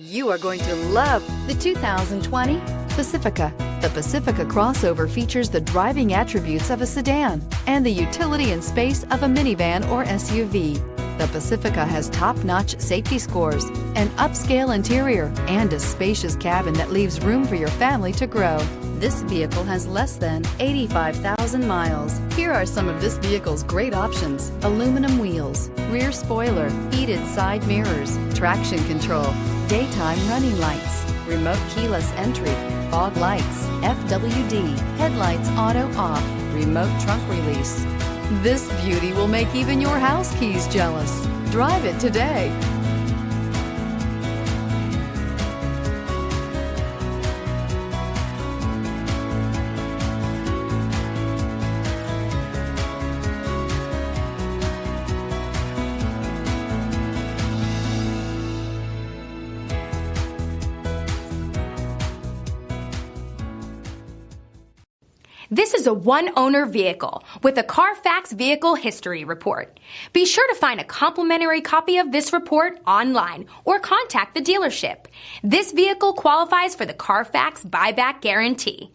You are going to love the 2020 Pacifica. The Pacifica crossover features the driving attributes of a sedan and the utility and space of a minivan or SUV. The Pacifica has top-notch safety scores, an upscale interior, and a spacious cabin that leaves room for your family to grow. This vehicle has less than 85,000 miles. Here are some of this vehicle's great options: aluminum wheels, rear spoiler, heated side mirrors, traction control, daytime running lights, remote keyless entry, fog lights, FWD, headlights auto off, remote trunk release. This beauty will make even your house keys jealous. Drive it today. This is a one-owner vehicle with a CarFax Vehicle History Report. Be sure to find a complimentary copy of this report online or contact the dealership. This vehicle qualifies for the CarFax Buyback Guarantee.